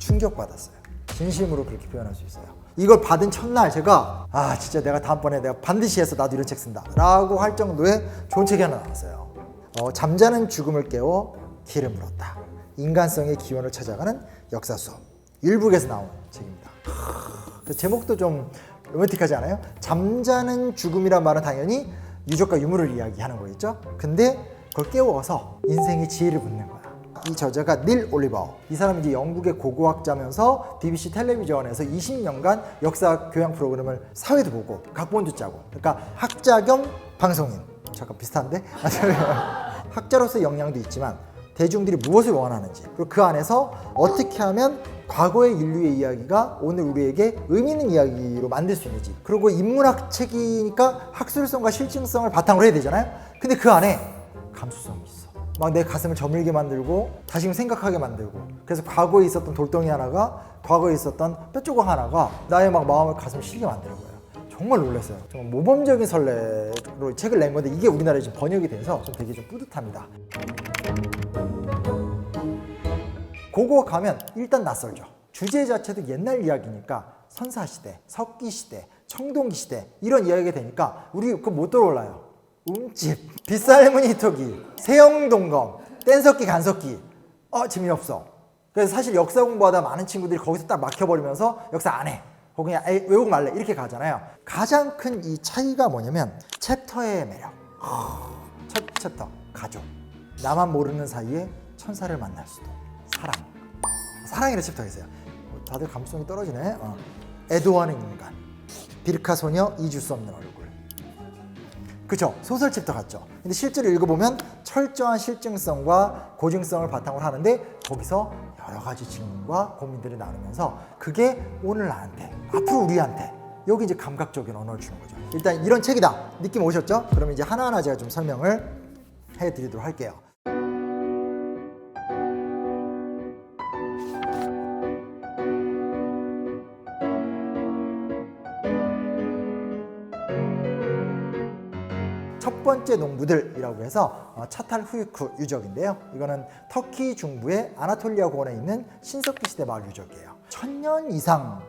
충격받았어요. 진심으로 그렇게 표현할 수 있어요. 이걸 받은 첫날 제가 진짜 내가 다음번에 내가 반드시 해서 나도 이런 책 쓴다 라고 할 정도의 좋은 책이 하나 나왔어요. 잠자는 죽음을 깨워 길을 물었다. 인간성의 기원을 찾아가는 역사 수업. 일북에서 나온 책입니다. 제목도 좀 로맨틱하지 않아요? 잠자는 죽음이란 말은 당연히 유족과 유물을 이야기하는 거겠죠? 근데 그걸 깨워서 인생의 지혜를 묻는 거야. 이 저자가 닐 올리버. 이 사람은 이제 영국의 고고학자면서 BBC 텔레비전에서 20년간 역사 교양 프로그램을 사회도 보고 각본도 짜고. 그러니까 학자 겸 방송인. 잠깐 비슷한데? 학자로서의 역량도 있지만 대중들이 무엇을 원하는지, 그리고 그 안에서 어떻게 하면 과거의 인류의 이야기가 오늘 우리에게 의미 있는 이야기로 만들 수 있는지. 그리고 인문학 책이니까 학술성과 실증성을 바탕으로 해야 되잖아요. 근데 그 안에 감수성이 있어. 막 내 가슴을 저물게 만들고 다시금 생각하게 만들고. 그래서 과거에 있었던 돌덩이 하나가, 과거에 있었던 뼈조각 하나가 나의 막 마음을 가슴을 시리게 만드는 거예요. 정말 놀랐어요. 정말 모범적인 설레로 책을 낸 건데 이게 우리나라에 지금 번역이 돼서 좀 되게 좀 뿌듯합니다. 고고학 하면 일단 낯설죠. 주제 자체도 옛날 이야기니까 선사시대, 석기시대, 청동기시대 이런 이야기가 되니까 우리 그거 못 떠올라요. 움집, 빗살무늬 토기, 세영동검, 뗀석기, 간석기. 재미없어. 그래서 사실 역사 공부하다 많은 친구들이 거기서 딱 막혀버리면서 역사 안 해. 혹은 그냥 외우고 말래 이렇게 가잖아요. 가장 큰 이 차이가 뭐냐면 챕터의 매력. 첫 챕터, 가족. 나만 모르는 사이에 천사를 만날 수도. 사랑이라는 챕터가 있어요. 다들 감수성이 떨어지네. 애도하는 인간, 비르카 소녀, 잊을 수 없는 얼굴. 그쵸? 소설 챕터 같죠? 근데 실제로 읽어보면 철저한 실증성과 고증성을 바탕으로 하는데 거기서 여러 가지 질문과 고민들을 나누면서 그게 오늘 나한테, 앞으로 우리한테 여기 이제 감각적인 언어를 주는 거죠. 일단 이런 책이다. 느낌 오셨죠? 그럼 이제 하나하나 제가 좀 설명을 해드리도록 할게요. 첫 번째 농부들이라고 해서 차탈후유크 유적인데요. 이거는 터키 중부의 아나톨리아 고원에 있는 신석기 시대 마을 유적이에요. 1000년 이상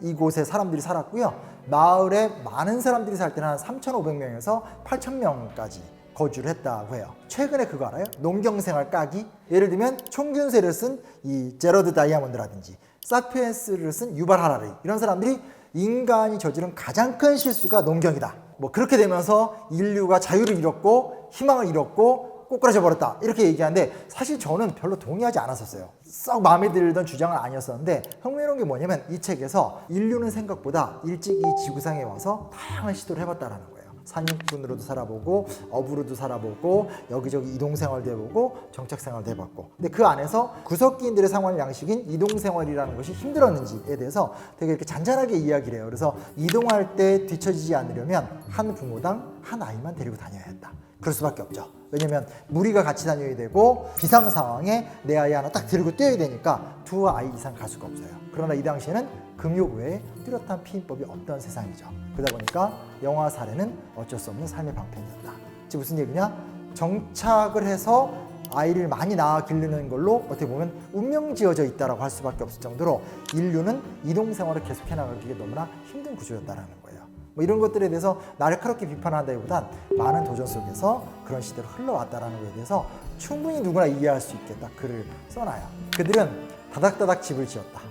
이곳에 사람들이 살았고요. 마을에 많은 사람들이 살 때는 한 3,500명에서 8,000명까지 거주를 했다고 해요. 최근에 그거 알아요? 농경생활 까기? 예를 들면 총균세를 쓴 이 제러드 다이아몬드라든지 사피엔스를 쓴 유발 하라리 이런 사람들이 인간이 저지른 가장 큰 실수가 농경이다. 뭐 그렇게 되면서 인류가 자유를 잃었고 희망을 잃었고 꼬꾸라져 버렸다 이렇게 얘기하는데 사실 저는 별로 동의하지 않았었어요. 썩 마음에 들던 주장은 아니었었는데 흥미로운 게 뭐냐면 이 책에서 인류는 생각보다 일찍 이 지구상에 와서 다양한 시도를 해봤다라는 거예요. 산육군으로도 살아보고 어부로도 살아보고 여기저기 이동생활도 해보고 정착생활도 해봤고, 근데 그 안에서 구석기인들의 생활 양식인 이동생활이라는 것이 힘들었는지에 대해서 되게 이렇게 잔잔하게 이야기를 해요. 그래서 이동할 때 뒤처지지 않으려면 한 부모당 한 아이만 데리고 다녀야 했다. 그럴 수밖에 없죠. 왜냐면 무리가 같이 다녀야 되고 비상 상황에 내 아이 하나 딱 들고 뛰어야 되니까 두 아이 이상 갈 수가 없어요. 그러나 이 당시에는 금욕 외에 뚜렷한 피임법이 없던 세상이죠. 그러다 보니까 영아 사례는 어쩔 수 없는 삶의 방편이었다. 즉 무슨 얘기냐? 정착을 해서 아이를 많이 낳아 기르는 걸로 어떻게 보면 운명지어져 있다라고 할 수밖에 없을 정도로 인류는 이동생활을 계속해 나가기에 너무나 힘든 구조였다라는 거예요. 뭐 이런 것들에 대해서 날카롭게 비판한다기보단 많은 도전 속에서 그런 시대로 흘러왔다라는 것에 대해서 충분히 누구나 이해할 수 있게 딱 글을 써놔요. 그들은 다닥다닥 집을 지었다.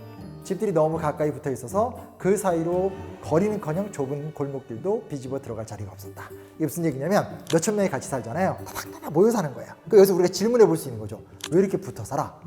집들이 너무 가까이 붙어 있어서 그 사이로 거리는커녕 좁은 골목길도 비집어 들어갈 자리가 없었다. 이게 무슨 얘기냐면 몇천 명이 같이 살잖아요. 다닥다닥 모여 사는 거예요. 여기서 우리가 질문해 볼 수 있는 거죠. 왜 이렇게 붙어 살아?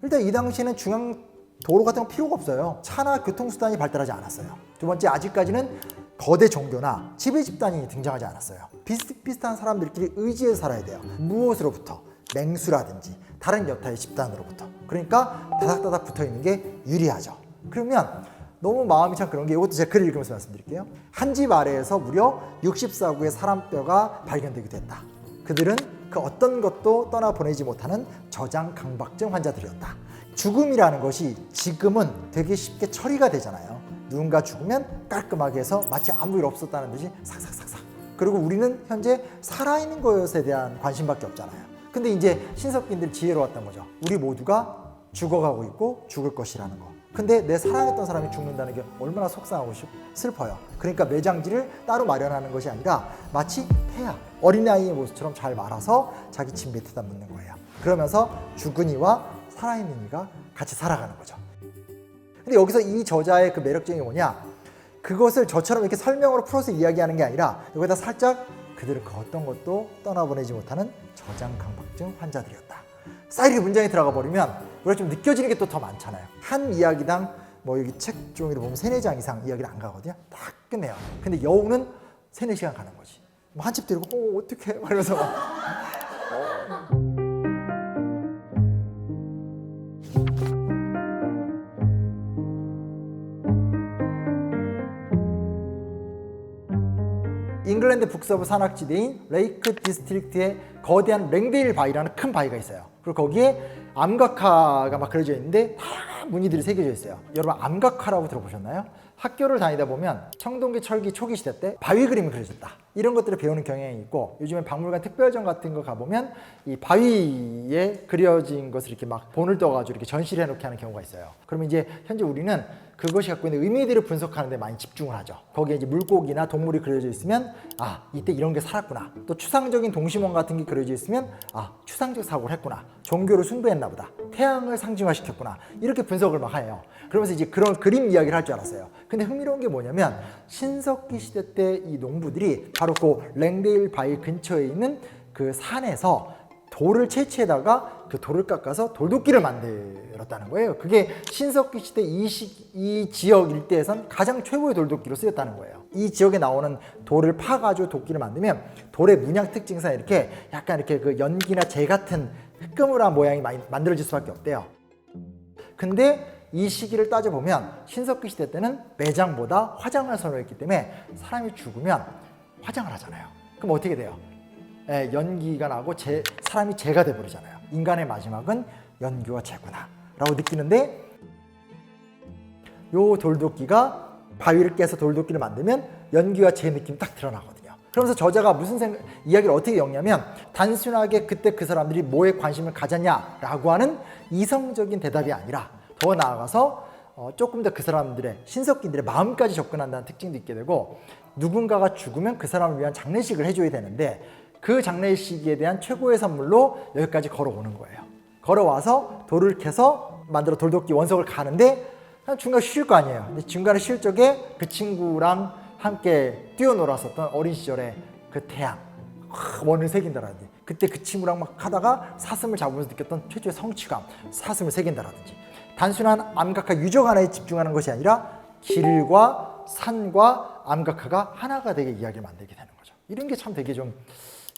일단 이 당시에는 중앙 도로 같은 건 필요가 없어요. 차나 교통수단이 발달하지 않았어요. 두 번째, 아직까지는 거대 종교나 지배 집단이 등장하지 않았어요. 비슷비슷한 사람들끼리 의지해서 살아야 돼요. 무엇으로부터? 맹수라든지 다른 여타의 집단으로부터. 그러니까 다닥다닥 붙어있는 게 유리하죠. 그러면 너무 마음이 참 그런 게, 이것도 제가 글을 읽으면서 말씀드릴게요. 한 집 아래에서 무려 64구의 사람뼈가 발견되기도 했다. 그들은 그 어떤 것도 떠나보내지 못하는 저장 강박증 환자들이었다. 죽음이라는 것이 지금은 되게 쉽게 처리가 되잖아요. 누군가 죽으면 깔끔하게 해서 마치 아무 일 없었다는 듯이 삭삭삭삭. 그리고 우리는 현재 살아있는 것에 대한 관심밖에 없잖아요. 근데 이제 신석기인들이 지혜로웠던 거죠. 우리 모두가 죽어가고 있고 죽을 것이라는 거. 근데 내 사랑했던 사람이 죽는다는 게 얼마나 속상하고 슬퍼요. 그러니까 매장지를 따로 마련하는 것이 아니라 마치 태아, 어린아이의 모습처럼 잘 말아서 자기 집 밑에다 묻는 거예요. 그러면서 죽은 이와 살아있는 이가 같이 살아가는 거죠. 근데 여기서 이 저자의 그 매력적인 게 뭐냐, 그것을 저처럼 이렇게 설명으로 풀어서 이야기하는 게 아니라 여기다 살짝 그들을 그 어떤 것도 떠나보내지 못하는 저장 강박증 환자들이었다. 사이리 문장에 들어가 버리면 우리가 좀 느껴지는 게 또 더 많잖아요. 한 이야기당 뭐 여기 책 종이를 보면 3-4장 이상 이야기를 안 가거든요. 딱 끝내요. 근데 여우는 3-4시간 가는 거지. 뭐 한 집 데리고 어떡해 이러면서 잉글랜드 북서부 산악지대인 레이크 디스트릭트에 거대한 랭데일 바위라는 큰 바위가 있어요. 그리고 거기에 암각화가 막 그려져 있는데 다양한 무늬들이 새겨져 있어요. 여러분 암각화라고 들어보셨나요? 학교를 다니다 보면 청동기 철기 초기 시대 때 바위 그림이 그려졌다, 이런 것들을 배우는 경향이 있고, 요즘에 박물관 특별전 같은 거 가보면 이 바위에 그려진 것을 이렇게 막 본을 떠가지고 이렇게 전시를 해놓게 하는 경우가 있어요. 그러면 이제 현재 우리는 그것이 갖고 있는 의미들을 분석하는 데 많이 집중을 하죠. 거기에 이제 물고기나 동물이 그려져 있으면 아, 이때 이런 게 살았구나. 또 추상적인 동심원 같은 게 그려져 있으면 아, 추상적 사고를 했구나. 종교를 숭배했나 보다. 태양을 상징화시켰구나. 이렇게 분석을 막 해요. 그러면서 이제 그런 그림 이야기를 할 줄 알았어요. 근데 흥미로운 게 뭐냐면 신석기 시대 때 이 농부들이 바로 그 랭데일 바위 근처에 있는 그 산에서 돌을 채취에다가 그 돌을 깎아서 돌도끼를 만들었다는 거예요. 그게 신석기 시대 이 지역 일대에선 가장 최고의 돌도끼로 쓰였다는 거예요. 이 지역에 나오는 돌을 파가지고 도끼를 만들면 돌의 문양 특징상 이렇게 약간 이렇게 그 연기나 재 같은 흐끄물한 모양이 많이 만들어질 수밖에 없대요. 근데 이 시기를 따져보면 신석기 시대 때는 매장보다 화장을 선호했기 때문에 사람이 죽으면 화장을 하잖아요. 그럼 어떻게 돼요? 연기가 나고 사람이 재가 돼버리잖아요. 인간의 마지막은 연기와 재구나 라고 느끼는데, 요 돌도끼가 바위를 깨서 돌도끼를 만들면 연기와 재 느낌이 딱 드러나거든요. 그러면서 저자가 무슨 이야기를 어떻게 엮냐면, 단순하게 그때 그 사람들이 뭐에 관심을 가졌냐라고 하는 이성적인 대답이 아니라 더 나아가서 조금 더 그 사람들의 신석기들의 마음까지 접근한다는 특징도 있게 되고, 누군가가 죽으면 그 사람을 위한 장례식을 해줘야 되는데 그 장례식에 대한 최고의 선물로 여기까지 걸어오는 거예요. 걸어와서 돌을 캐서 만들어 돌도끼 원석을 가는데 중간에 쉴 거 아니에요. 근데 중간에 쉴 적에 그 친구랑 함께 뛰어놀았었던 어린 시절의 그 태양, 원을 새긴다라든지, 그때 그 친구랑 막 하다가 사슴을 잡으면서 느꼈던 최초의 성취감, 사슴을 새긴다라든지, 단순한 암각화 유적 하나에 집중하는 것이 아니라 길과 산과 암각화가 하나가 되게 이야기를 만들게 되는 거죠. 이런 게 참 되게 좀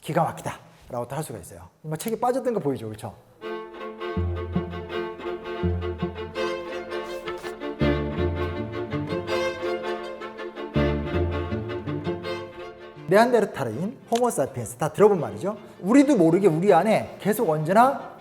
기가 막히다 라고 할 수가 있어요. 책에 빠졌던 거 보이죠, 그렇죠? 네안데르탈인, 호모사피엔스 다 들어본 말이죠. 우리도 모르게 우리 안에 계속 언제나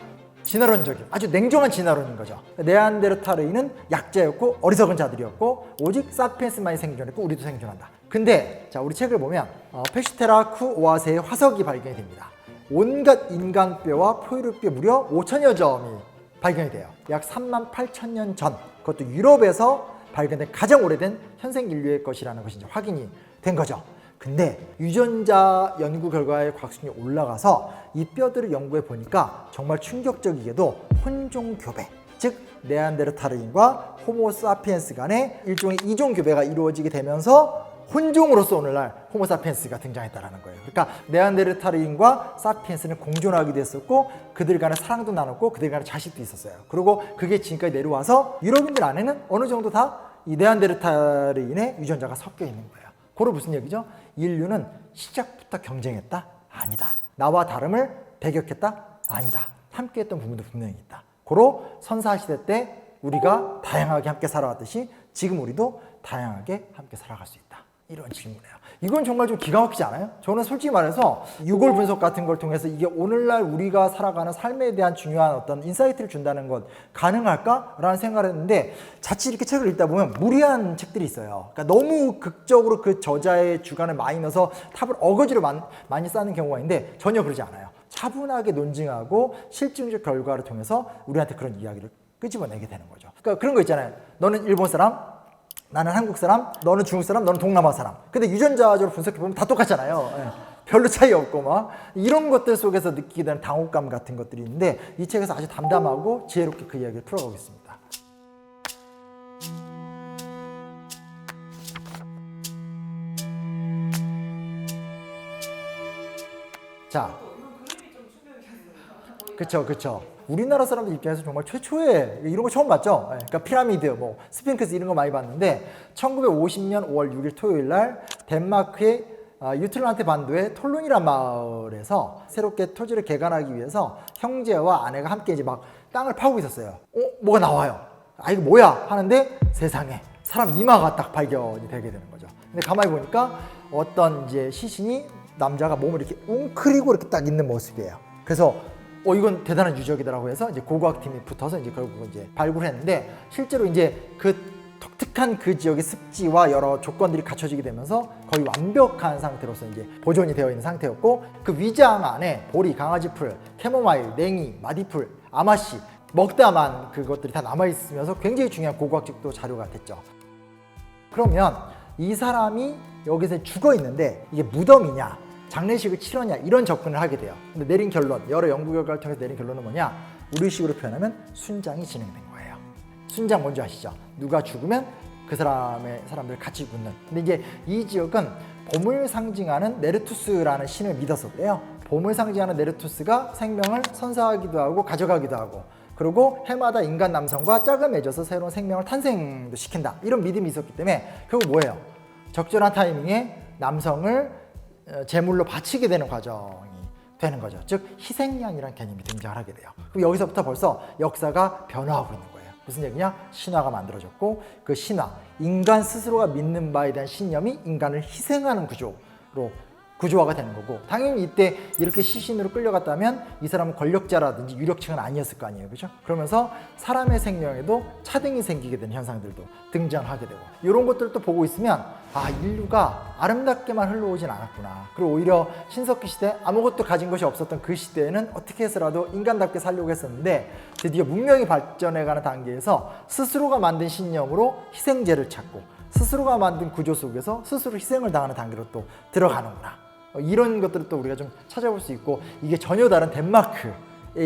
진화론적인, 아주 냉정한 진화론인 거죠. 네안데르탈인은 약자였고 어리석은 자들이었고 오직 사피엔스만이 생존했고 우리도 생존한다. 근데 자, 우리 책을 보면 페슈테라 쿠 오아세의 화석이 발견이 됩니다. 온갖 인간뼈와 포유류뼈 무려 5천여 점이 발견이 돼요. 약 38,000년 전, 그것도 유럽에서 발견된 가장 오래된 현생 인류의 것이라는 것이 이제 확인이 된 거죠. 근데 유전자 연구 결과의 과학수준이 올라가서 이 뼈들을 연구해 보니까 정말 충격적이게도 혼종 교배, 즉 네안데르탈인과 호모사피엔스 간의 일종의 이종 교배가 이루어지게 되면서 혼종으로서 오늘날 호모사피엔스가 등장했다는 거예요. 그러니까 네안데르탈인과 사피엔스는 공존하기도 했었고 그들 간에 사랑도 나눴고 그들 간에 자식도 있었어요. 그리고 그게 지금까지 내려와서 유럽인들 안에는 어느 정도 다 이 네안데르탈인의 유전자가 섞여 있는 거예요. 그거 무슨 얘기죠? 인류는 시작부터 경쟁했다? 아니다. 나와 다름을 배격했다? 아니다. 함께했던 부분도 분명히 있다. 고로 선사시대 때 우리가 다양하게 함께 살아왔듯이 지금 우리도 다양하게 함께 살아갈 수 있다. 이런 질문이에요. 이건 정말 좀 기가 막히지 않아요? 저는 솔직히 말해서 유골 분석 같은 걸 통해서 이게 오늘날 우리가 살아가는 삶에 대한 중요한 어떤 인사이트를 준다는 것 가능할까? 라는 생각을 했는데 자칫 이렇게 책을 읽다 보면 무리한 책들이 있어요. 그러니까 너무 극적으로 그 저자의 주관을 많이 넣어서 탑을 어거지로 많이 쌓는 경우가 있는데 전혀 그러지 않아요. 차분하게 논증하고 실증적 결과를 통해서 우리한테 그런 이야기를 끄집어내게 되는 거죠. 그러니까 그런 거 있잖아요. 너는 일본 사람, 나는 한국 사람, 너는 중국 사람, 너는 동남아 사람. 근데 유전자적으로 분석해보면 다 똑같잖아요. 예. 별로 차이 없고 막 이런 것들 속에서 느끼게 되는 당혹감 같은 것들이 있는데 이 책에서 아주 담담하고 지혜롭게 그 이야기를 풀어가고 있습니다. 자, 그쵸. 우리나라 사람들 입장에서 정말 최초의 이런 거 처음 봤죠. 그러니까 피라미드, 뭐 스핑크스 이런 거 많이 봤는데 1950년 5월 6일 토요일 날 덴마크의 유틀란트 반도의 톨룬이란 마을에서 새롭게 토지를 개간하기 위해서 형제와 아내가 함께 이제 막 땅을 파고 있었어요. 뭐가 나와요. 아, 이거 뭐야? 하는데 세상에 사람 이마가 딱 발견이 되게 되는 거죠. 근데 가만히 보니까 어떤 이제 시신이 남자가 몸을 이렇게 웅크리고 이렇게 딱 있는 모습이에요. 그래서 이건 대단한 유적이더라고 해서 이제 고고학팀이 붙어서 이제 결국 이제 발굴했는데 실제로 이제 그 독특한 그 지역의 습지와 여러 조건들이 갖춰지게 되면서 거의 완벽한 상태로서 이제 보존이 되어 있는 상태였고 그 위장 안에 보리, 강아지풀, 캐모마일, 냉이, 마디풀, 아마씨 먹다만 그것들이 다 남아있으면서 굉장히 중요한 고고학적도 자료가 됐죠. 그러면 이 사람이 여기서 죽어 있는데 이게 무덤이냐 장례식을 치렀냐 이런 접근을 하게 돼요. 근데 내린 결론, 여러 연구 결과를 통해서 내린 결론은 뭐냐, 우리식으로 표현하면 순장이 진행된 거예요. 순장 뭔지 아시죠? 누가 죽으면 그 사람들 같이 묻는. 근데 이제 이 지역은 봄을 상징하는 네르투스라는 신을 믿어서 그래요. 봄을 상징하는 네르투스가 생명을 선사하기도 하고 가져가기도 하고, 그리고 해마다 인간 남성과 짝을 맺어서 새로운 생명을 탄생도 시킨다, 이런 믿음이 있었기 때문에 결국 뭐예요? 적절한 타이밍에 남성을 제물로 바치게 되는 과정이 되는 거죠. 즉 희생양이라는 개념이 등장을 하게 돼요. 그럼 여기서부터 벌써 역사가 변화하고 있는 거예요. 무슨 얘기냐? 신화가 만들어졌고 그 신화, 인간 스스로가 믿는 바에 대한 신념이 인간을 희생하는 구조화가 되는 거고, 당연히 이때 이렇게 시신으로 끌려갔다면 이 사람은 권력자라든지 유력층은 아니었을 거 아니에요, 그죠? 그러면서 사람의 생명에도 차등이 생기게 되는 현상들도 등장하게 되고, 이런 것들을 또 보고 있으면 아, 인류가 아름답게만 흘러오진 않았구나. 그리고 오히려 신석기 시대 아무것도 가진 것이 없었던 그 시대에는 어떻게 해서라도 인간답게 살려고 했었는데 드디어 문명이 발전해가는 단계에서 스스로가 만든 신념으로 희생제를 찾고 스스로가 만든 구조 속에서 스스로 희생을 당하는 단계로 또 들어가는구나. 이런 것들을 또 우리가 좀 찾아볼 수 있고, 이게 전혀 다른 덴마크에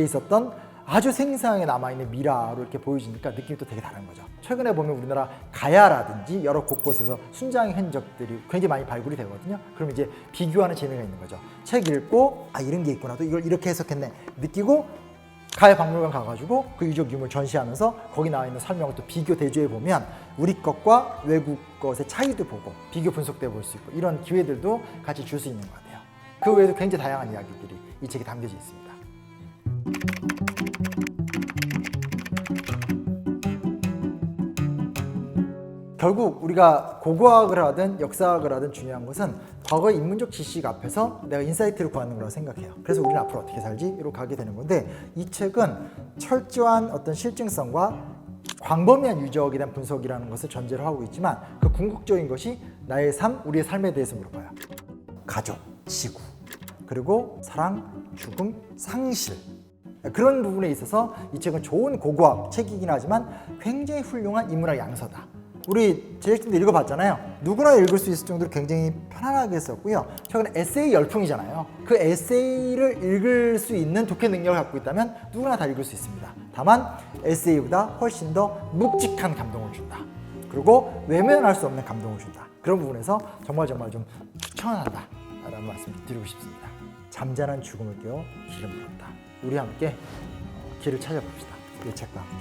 있었던 아주 생생하게 남아있는 미라로 이렇게 보여지니까 느낌이 또 되게 다른 거죠. 최근에 보면 우리나라 가야라든지 여러 곳곳에서 순장의 흔적들이 굉장히 많이 발굴이 되거든요. 그럼 이제 비교하는 재미가 있는 거죠. 책 읽고 아, 이런 게 있구나, 또 이걸 이렇게 해석했네 느끼고 가야 박물관 가가지고 그 유적 유물 전시하면서 거기 나와 있는 설명을 또 비교 대조해 보면 우리 것과 외국 것의 차이도 보고 비교 분석돼 볼 수 있고, 이런 기회들도 같이 줄 수 있는 것 같아요. 그 외에도 굉장히 다양한 이야기들이 이 책에 담겨져 있습니다. 결국 우리가 고고학을 하든 역사학을 하든 중요한 것은 과거의 인문적 지식 앞에서 내가 인사이트를 구하는 거라고 생각해요. 그래서 우리는 앞으로 어떻게 살지?로 가게 되는 건데, 이 책은 철저한 어떤 실증성과 광범위한 유적에 대한 분석이라는 것을 전제로 하고 있지만 그 궁극적인 것이 나의 삶, 우리의 삶에 대해서 물어봐요. 가족, 지구, 그리고 사랑, 죽음, 상실, 그런 부분에 있어서 이 책은 좋은 고고학 책이긴 하지만 굉장히 훌륭한 인문학 양서다. 우리 제작진도 읽어봤잖아요. 누구나 읽을 수 있을 정도로 굉장히 편안하게 썼고요. 최근에 에세이 열풍이잖아요. 그 에세이를 읽을 수 있는 독해 능력을 갖고 있다면 누구나 다 읽을 수 있습니다. 다만 에세이보다 훨씬 더 묵직한 감동을 준다. 그리고 외면할 수 없는 감동을 준다. 그런 부분에서 정말 좀 추천한다 라는 말씀 드리고 싶습니다. 잠자는 죽음을 깨워 길을 물었다. 우리 함께 길을 찾아봅시다. 이 책과 함께.